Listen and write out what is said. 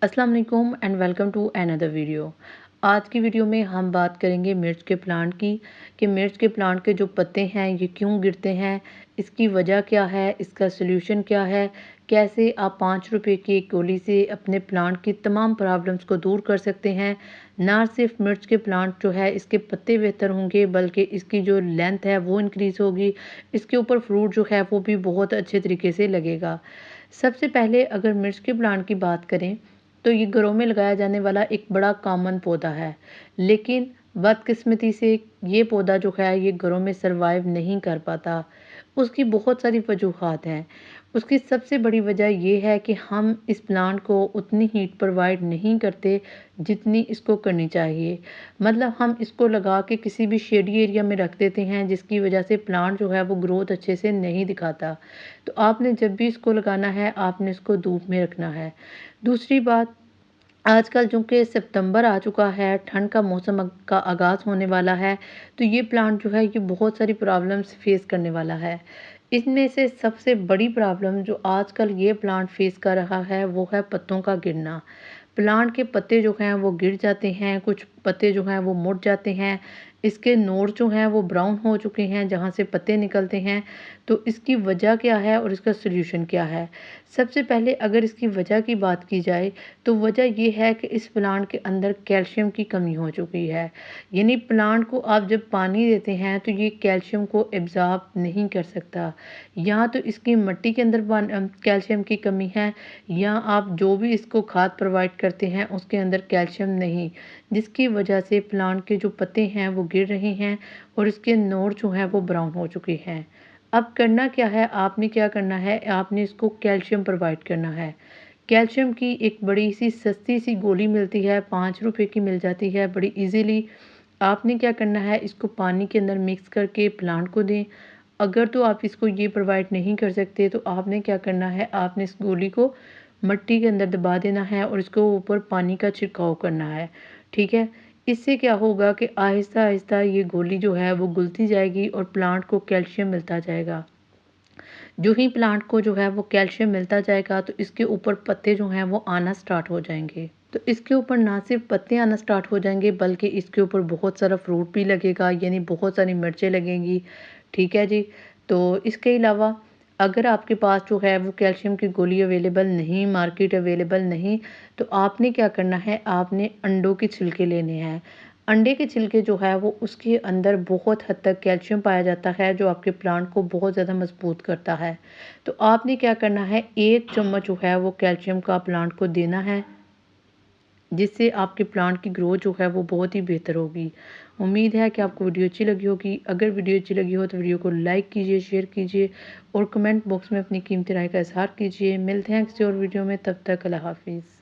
अस्सलाम वालेकुम and welcome to another video. आज की वीडियो में हम बात करेंगे मिर्च के प्लांट की कि मिर्च के प्लांट के जो पत्ते हैं ये क्यों गिरते हैं, इसकी वजह क्या है, इसका सलूशन क्या है, कैसे आप 5 रुपए की एक गोली से अपने प्लांट की तमाम प्रॉब्लम्स को दूर कर सकते हैं। ना सिर्फ मिर्च के प्लांट जो है इसके पत्ते बेहतर होंगे बल्कि इसकी जो लेंथ है वो इंक्रीज़ होगी, इसके ऊपर फ्रूट जो है वो भी बहुत अच्छे तरीके से लगेगा। सबसे पहले अगर मिर्च के प्लांट की बात करें तो ये घरों में लगाया जाने वाला एक बड़ा कॉमन पौधा है, लेकिन बदकिस्मती से ये पौधा जो है ये घरों में सरवाइव नहीं कर पाता। उसकी बहुत सारी वजूहात हैं। उसकी सबसे बड़ी वजह ये है कि हम इस प्लांट को उतनी हीट प्रोवाइड नहीं करते जितनी इसको करनी चाहिए। मतलब हम इसको लगा के किसी भी शेडी एरिया में रख देते हैं जिसकी वजह से प्लांट जो है वो ग्रोथ अच्छे से नहीं दिखाता। तो आपने जब भी इसको लगाना है आपने इसको धूप में रखना है। दूसरी बात, आजकल चूँकि सितंबर आ चुका है, ठंड का मौसम का आगाज़ होने वाला है, तो ये प्लांट जो है ये बहुत सारी प्रॉब्लम्स फ़ेस करने वाला है। इनमें से सबसे बड़ी प्रॉब्लम जो आजकल ये प्लांट फ़ेस कर रहा है वो है पत्तों का गिरना। प्लांट के पत्ते जो हैं वो गिर जाते हैं, कुछ पत्ते जो हैं वो मुड़ जाते हैं। इसके नोड जो हैं वो ब्राउन हो चुके हैं जहाँ से पत्ते निकलते हैं। तो इसकी वजह क्या है और इसका सॉल्यूशन क्या है? सबसे पहले अगर इसकी वजह की बात की जाए तो वजह ये है कि इस प्लांट के अंदर कैल्शियम की कमी हो चुकी है। यानी प्लांट को आप जब पानी देते हैं तो ये कैल्शियम को एब्ज़ॉर्ब नहीं कर सकता। या तो इसकी मिट्टी के अंदर कैल्शियम की कमी है, या आप जो भी इसको खाद प्रोवाइड करते हैं उसके अंदर कैल्शियम नहीं, जिसकी वजह से प्लांट के जो पत्ते हैं वो गिर रहे हैं और इसके नोड जो हैं वो ब्राउन हो चुके हैं। अब करना क्या है, आपने क्या करना है, आपने इसको कैल्शियम प्रोवाइड करना है। कैल्शियम की एक बड़ी सी सस्ती सी गोली मिलती है, 5 रुपए की मिल जाती है बड़ी ईज़िली। आपने क्या करना है, इसको पानी के अंदर मिक्स करके प्लांट को दें। अगर तो आप इसको ये प्रोवाइड नहीं कर सकते तो आपने क्या करना है, आपने इस गोली को मिट्टी के अंदर दबा देना है और इसको ऊपर पानी का छिड़काव करना है, ठीक है? इससे क्या होगा कि आहिस्ता-आहिस्ता ये गोली जो है वो घुलती जाएगी और प्लांट को कैल्शियम मिलता जाएगा। जो ही प्लांट को जो है वो कैल्शियम मिलता जाएगा तो इसके ऊपर पत्ते जो हैं वो आना स्टार्ट हो जाएंगे। तो इसके ऊपर ना सिर्फ पत्ते आना स्टार्ट हो जाएंगे बल्कि इसके ऊपर बहुत सारा फ्रूट भी लगेगा, यानी बहुत सारी मिर्चें लगेंगी। ठीक है जी। तो इसके अलावा अगर आपके पास जो है वो कैल्शियम की गोली अवेलेबल नहीं, मार्केट अवेलेबल नहीं, तो आपने क्या करना है, आपने अंडों के छिलके लेने हैं। अंडे के छिलके जो है वो उसके अंदर बहुत हद तक कैल्शियम पाया जाता है जो आपके प्लांट को बहुत ज़्यादा मजबूत करता है। तो आपने क्या करना है, 1 चम्मच जो है वो कैल्शियम का प्लांट को देना है, जिससे आपके प्लांट की ग्रोथ जो है वो बहुत ही बेहतर होगी। उम्मीद है कि आपको वीडियो अच्छी लगी होगी। अगर वीडियो अच्छी लगी हो तो वीडियो को लाइक कीजिए, शेयर कीजिए और कमेंट बॉक्स में अपनी कीमती राय का इज़हार कीजिए। मिलते हैं किसी और वीडियो में, तब तक अल्लाह हाफ़िज़।